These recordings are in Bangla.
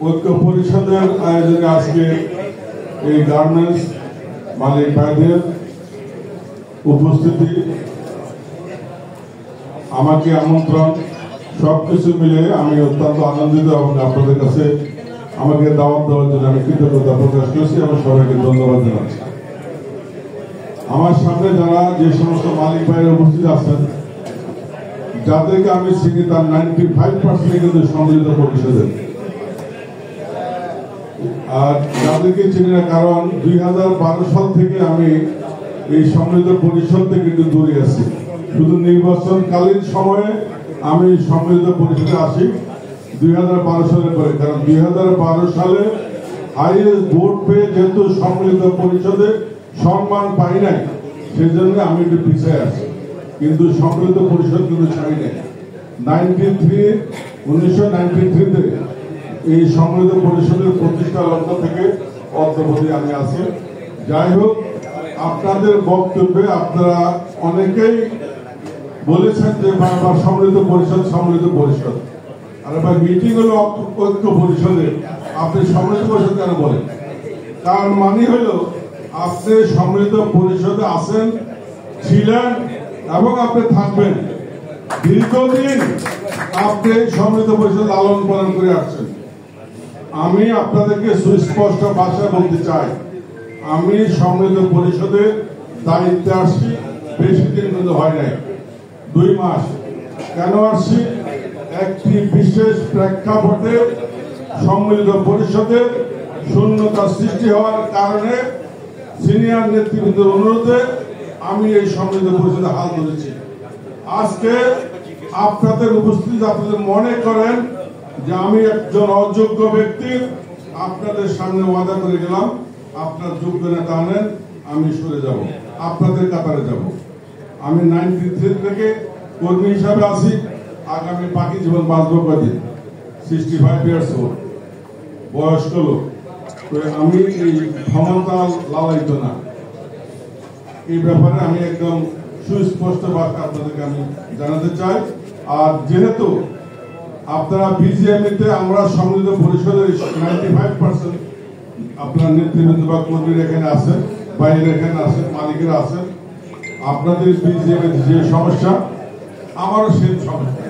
ঐক্য পরিষদের আয়োজনে আজকে এই গার্মেন্টস মালিক ভাইদের উপস্থিতি, আমাকে আমন্ত্রণ, সবকিছু মিলে আমি অত্যন্ত আনন্দিত এবং আপনাদের কাছে আমাকে দাওয়াত দেওয়ার জন্য আমি কৃতজ্ঞতা প্রকাশ করছি এবং সবাইকে ধন্যবাদ জানাচ্ছি। আমার সামনে যারা যে সমস্ত মালিক ভাইয়ের উপস্থিত আছেন, যাদেরকে আমি চিনি তার 95% কিন্তু সম্মিলিত পরিষদের, আর যাদেরকে চিনি না কারণ 2012 সাল থেকে আমি এই সম্মিলিত পরিষদ থেকে কিন্তু দূরে আছি। শুধু নির্বাচনকালীন সময়ে আমি সম্মিলিত পরিষদে আসি 2012 সালের পরে, কারণ 2012 সালে হাইয়েস্ট ভোট পেয়ে যেহেতু সম্মিলিত পরিষদে সম্মান পাই নাই, সেজন্য আমি একটু পিছিয়ে আছি। কিন্তু সম্মিলিত পরিষদ কিন্তু ছাড়ি নাই। 1993-তে এই সম্মিলিত পরিষদের প্রতিষ্ঠা লগ্ন থেকে অদ্যাবধি আমি আছি। যাই হোক, আপনাদের বক্তব্যে আপনারা অনেকেই বলেছেন যে সম্মিলিত পরিষদ আর এবার মিটিং হলো ঐক্য পরিষদে, আপনি সম্মিলিত পরিষদ কেন বলেন? তার মানে হলো আপনি সম্মিলিত পরিষদে আছেন, ছিলেন এবং আপনি থাকবেন। দীর্ঘদিন আপনি সম্মিলিত পরিষদ লালন পালন করে আসছেন। আমি আপনাদেরকে সুস্পষ্ট ভাষায় বলতে চাই, আমি সম্মিলিত পরিষদের দায়িত্বে আসছি বেশি দিন কিন্তু হয় নাই, 2 মাস। কেন আসছি? একটি বিশেষ প্রেক্ষাপটে সম্মিলিত পরিষদের শূন্যতা সৃষ্টি হওয়ার কারণে সিনিয়র নেতৃবৃন্দের অনুরোধে আমি এই সম্মিলিত পরিষদে হাল ধরেছি। আজকে আপনাদের উপস্থিতি আপনাদের মনে করেন যে আমি একজন অযোগ্য ব্যক্তি, আপনাদের সামনে ওয়াদা করে গেলাম, আপনার যোগ্য নেতা আনেন, আমি সরে যাব, আপনাদের কাতারে যাব। আমি 93 থেকে কর্মী হিসাবে আছি, আগামী বাকি জীবন বাঁচবো কদিন, 65 ইয়ার্স ওল্ড, বয়স্ক লোক। তো আমি এই ক্ষমতা লালায়িত না, এই ব্যাপারে আমি একদম সুস্পষ্ট ভাবে আপনাদেরকে আমি জানাতে চাই। আর যেহেতু আপনারা বিজিএমইতে আমরা সম্মিলিত পরিষদের 95% আপনার নেতৃবৃন্দ বা কর্মীরা এখানে আছেন, বাইরে এখানে আছেন, মালিকেরা আছেন, আপনাদের বিজিএমে যে সমস্যা আমারও সেই সমস্যা,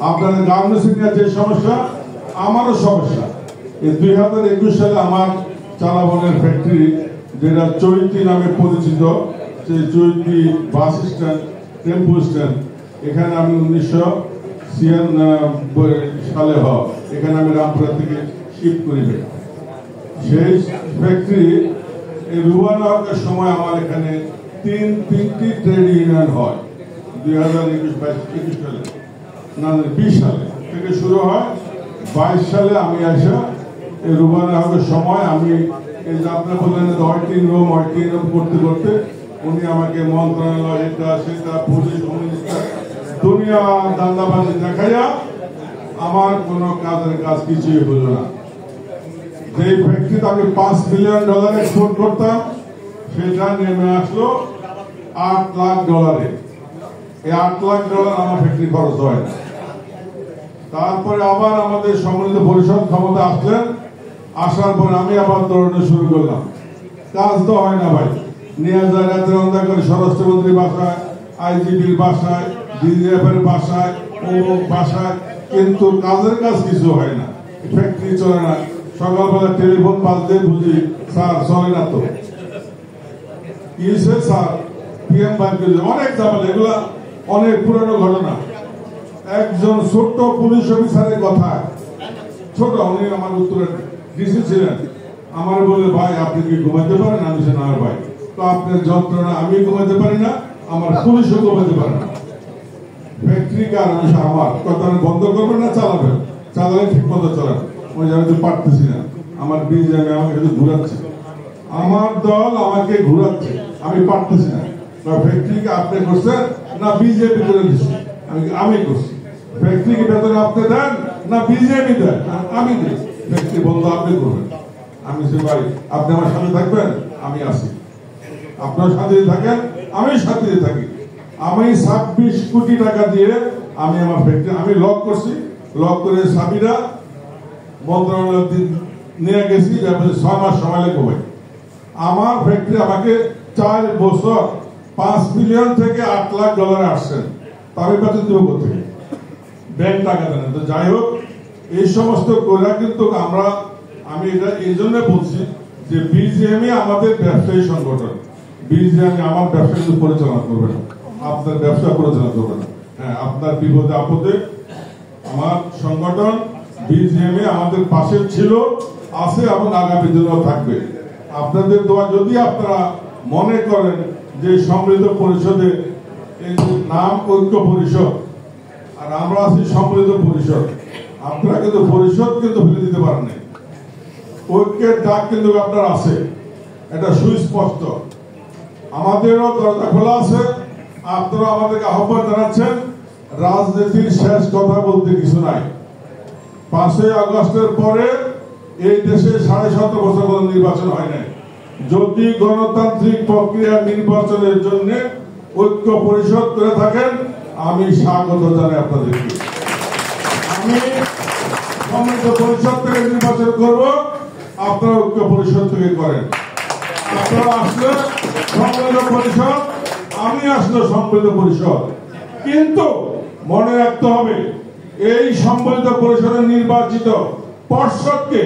আপনাদের গার্মেন্টস নিয়ে যে সমস্যা আমারও সমস্যা। এই 2021 সালে আমার চালাবনের ফ্যাক্টরি, যেটা চৈতি নামে পরিচিত, সেই চৈতি বাস স্ট্যান্ড, টেম্পো স্ট্যান্ড, এখানে আমি 1996 সালে এখানে আমি রামপুরা থেকে শিফট করি। সেই ফ্যাক্টরি রুবানা হওয়ার সময় আমার এখানে তিনটি ট্রেড ইউনিয়ন হয়। 2021 সালে, না 20 সালে থেকে শুরু হয়, 22 সালে আমি আসা এই রুবানা হওয়ার সময় আমি এই যে আপনার বললেন ওয়ার্কিং রুম করতে করতে উনি আমাকে মন্ত্রণালয়, এটা সেটা, পুলিশ, দুনিয়া দান্দাবাজি দেখাইয়া আমার কোনো কাজের কাজ কিছুই হলো না। যে ফ্যাক্টরিতে আমি $5 মিলিয়ন এক্সপোর্ট করতাম, সেটা নেমে আসলো $8 লাখ। এই $8 লাখ আমার ফ্যাক্টরি খরচ হয় না। তারপরে আবার আমাদের সম্মিলিত পরিষদ ক্ষমতা আসলেন, আসার পরে আমি আবার দৌড়ানো শুরু করলাম। কাজ তো হয় না ভাই, নিয়ে যায় রাতের অন্ধকার করে স্বরাষ্ট্রমন্ত্রীর বাসায়, আইজিপির বাসায়, ডিজিএফ এর বাসায়, অমুক বাসায়, কিন্তু কাজের কাজ কিছু হয় না, ফ্যাক্টরি চলে না। সকালবেলা টেলিফোন বাজতে বুঝি স্যার চলে না, তো কি স্যার পিএম অনেক ঝামেলা, এগুলা অনেক পুরানো ঘটনা। একজন ছোট্ট পুলিশ অফিসারের কথা, ছোট, উনি আমার উত্তরে ডিসি ছিলেন, আমার বলে ভাই আপনি কি ঘুমাইতে পারেন? আমি না ভাই, তো আপনার যন্ত্রণা আমি ঘুমাইতে পারি না, আমার পুলিশও ঘুমাইতে পারে না। ফ্যাক্টরি কার আমার কথা বন্ধ করবেন না, চালাবেন, চালালে ঠিক মতো চালাবেন। ওই আমি তো পারতেছি না, আমার বিজেপি আমাকে ঘুরাচ্ছে, আমার দল আমাকে ঘুরাচ্ছে, আমি পারতেছি না। ফ্যাক্টরিকে আপনি করছেন না বিজেপি করে দিচ্ছি? আমি করছি। ফ্যাক্টরিকে বেতন আপনি দেন না বিজেপি দেন? আমি দিই। ফ্যাক্টরি বন্ধ আপনি করবেন। আমি সে ভাই আপনি আমার সাথে থাকবেন, আমি আসি, আপনার সাথে থাকেন, আমি সাথে থাকি। আমি 26 কোটি টাকা দিয়ে আমি আমার ফ্যাক্টরি আমি লক করছি, লক করে চাবিরা মন্ত্রণালয় নিয়ে গেছি, 6 মাস সময় লাগবে। আমার ফ্যাক্টরি আমাকে 4 বছর $5 মিলিয়ন থেকে $8 লাখ আসছেন, তার বেতন দেবো কোথায়? ব্যাংক টাকা দেন। তো যাই হোক, এই সমস্ত করে কিন্তু আমি এটা এই জন্য বলছি যে বিজিএমই আমাদের ব্যবসায়ী সংগঠন। বিজিএমই আমার ব্যবসা কিন্তু পরিচালনা করবে না, আপনার ব্যবসা পরিচালনা করবে না। হ্যাঁ, আপনার বিপদে আপদে আমার সংগঠন বিজিএমই আমাদের পাশে ছিল, আছে এবং আগামী দিনেও থাকবে। আপনাদের দোয়া, যদি আপনারা মনে করেন যে সমৃদ্ধ পরিষদে এই নাম ঐক্য পরিষদ আর আমরা আছি সমৃদ্ধ পরিষদ, আপনারা কিন্তু পরিষদ কিন্তু ফেলে দিতে পারেন না। ঐক্যের ডাক কিন্তু আপনার আছে, এটা সুস্পষ্ট। আমাদেরও দরজা খোলা আছে, আপনারা আমাদেরকে আহ্বান জানাচ্ছেন। রাজনীতির শেষ কথা বলতে কিছু নাই। 5ই আগস্টের পরে এই দেশে 7.5 বছর পর্যন্ত নির্বাচন হয় নাই। যদি গণতান্ত্রিক প্রক্রিয়া নির্বাচনের জন্য ঐক্য পরিষদ করে থাকেন, আমি স্বাগত জানাই আপনাদেরকে। আমি সমৃদ্ধ পরিষদ থেকে নির্বাচন করব, আপনারা ঐক্য পরিষদ থেকে করেন। আপনারা আসলে সমৃদ্ধ পরিষদ, আমি আসলে সমৃদ্ধ পরিষদ। কিন্তু মনে রাখতে হবে, এই সমৃদ্ধ পরিষদের নির্বাচিত পর্ষদকে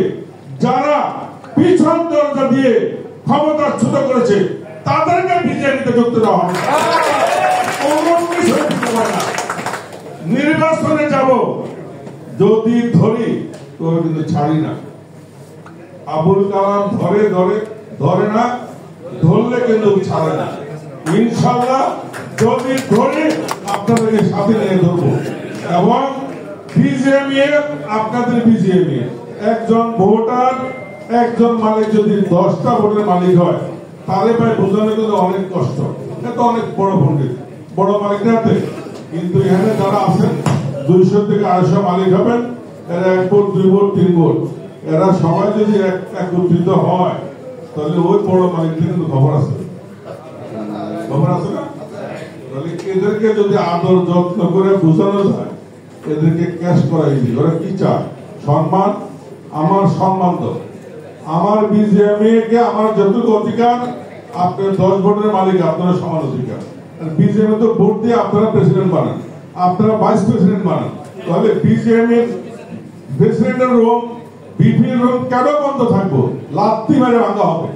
যারা পিছন দরজা দিয়ে ক্ষমতাচ্যুত করেছে, তাদেরকে বিজেপিতে যুক্ত দেওয়া হবে। নির্বাচনে যাব, যদি ধরি তো কিন্তু ছাড়ি না। আবুল কালাম ধরে না, ধরলে কিন্তু ছাড়ে না। ইনশাআল্লাহ যদি ধরি, আপনাদেরকে সাথে নিয়ে ধরবো। এবং বিজিএমই, আপনাদের বিজিএমই একজন ভোটার, একজন মালিক যদি 10টা ভোটের মালিক হয়, তাহলে ভাই বোঝানো কিন্তু অনেক কষ্ট। এটা অনেক বড় পণ্ডিত, বড় মালিক হাতে। কিন্তু এখানে যারা আছেন 200 থেকে 250 মালিক হবেন, এরা 1 ভোট 2 ভোট 3 ভোট, এরা সবাই যদি একত্রিত হয়, তাহলে ওই বড় মালিকদের কিন্তু খবর আছে না? তাহলে এদেরকে যদি আদর যত্ন করে বোঝানো যায়, এদেরকে ক্যাশ করাই দিই। ওরা কি চায়? সম্মান। আমার সম্মান তো, আমার বিজিএমএ কে আমার যতটুকু অধিকার, আপনার 10 ভোটের মালিক, আপনারা সমান অধিকার। বিজিএমএ তো ভোট দিয়ে আপনারা প্রেসিডেন্ট বানান, আপনারা ভাইস প্রেসিডেন্ট বানান। তাহলে বিজিএমএ প্রেসিডেন্টের রুম, বিপির রুম কেন বন্ধ থাকবো? লাত্তি মেরে ভাঙা হবে,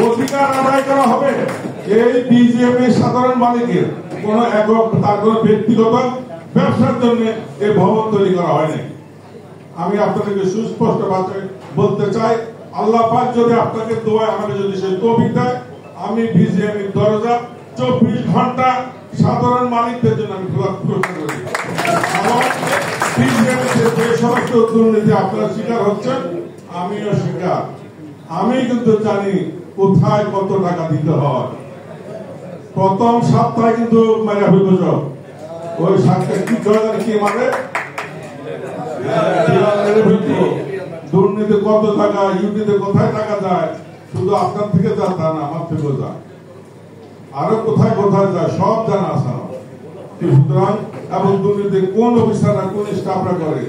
অধিকার আদায় করা হবে। এই বিজিএমএ সাধারণ মালিকের কোন একক, তার কোন ব্যক্তিগত ব্যবসার জন্য এই ভবন তৈরি করা হয়নি। আমি আপনাদেরকে সুস্পষ্ট ভাষায় বলতে চাই, আল্লাহ পাক যদি আপনাকে দোয়ায় আমাকে যদি সে তৌফিক দেয়, আমি বিজিএমএর দরজা 24 ঘন্টা সাধারণ মালিকদের জন্য আমি খোলা করি। যে সমস্ত দুর্নীতি আপনারা শিকার হচ্ছেন, আমিও শিকার। আমি কিন্তু জানি কোথায় কত টাকা দিতে হয়। প্রথম সপ্তাহে কিন্তু মারা হইব, ওই সাতটা কি মানে দুর্নীতি কত টাকা, ইউটিতে কোথায় টাকা যায়, শুধু আপনার থেকে যা তা না, আমার থেকেও যায়, আরো কোথায় কোথায় যায়, সব জানা আছে। সুতরাং এবং দুর্নীতি কোন অফিসাররা, কোন স্টাফরা করে,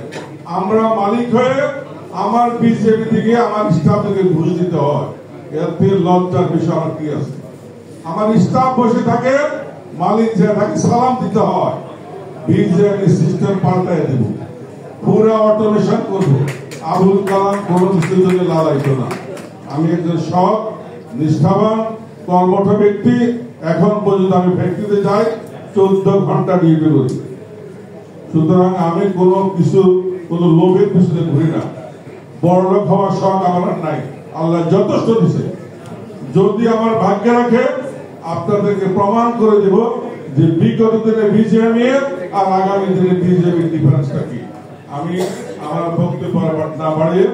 আমরা মালিক হয়ে আমার বিজেপি থেকে আমার স্টাফকে ঘুষ দিতে হয়। এর থেকে লজ্জার বিষয় আমার কি আছে? আমার স্টাফ বসে থাকে, মালিক যে থাকে সালাম দিতে হয়। বিজেপি সিস্টেম পাল্টাই দেব, পুরো অটোমেশন করব। আবুল কালাম কোন কিছুর জন্য লালাইতো না। আমি একজন সৎ, নিষ্ঠাবান, কর্মঠ ব্যক্তি। এখন পর্যন্ত আমি ফ্যাক্টরিতে যাই, 14 ঘন্টা ডিউটি করি। সুতরাং আমি কোন লোভের পিছনে ঘুরি না। বড়লোক হওয়ার শখ আমার নাই, আল্লাহ যথেষ্ট দিছে। যদি আমার ভাগ্যে রাখে, আপনাদেরকে প্রমাণ করে দেব যে বিগত দিনে বিজেপি আর আগামী দিনে বিজেপির ডিফারেন্সটা কি। আমি আমার বক্তব্য না বাড়িয়ে,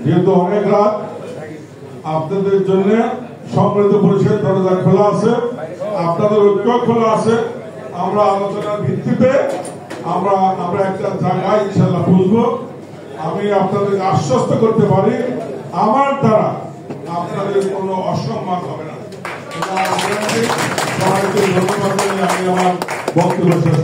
যেহেতু অনেক রাত, আপনাদের জন্য সমৃদ্ধ পরিষদ দরজা খোলা আছে, আপনাদের ঐক্য খোলা আছে। আমরা আলোচনার ভিত্তিতে আমরা একটা জায়গায় ইনশাল্লাহ বুঝবো। আমি আপনাদের আশ্বস্ত করতে পারি, আমার দ্বারা আপনাদের কোনো অসম্মান হবে না। সবাইকে ধন্যবাদ। আমি আমার বক্তব্য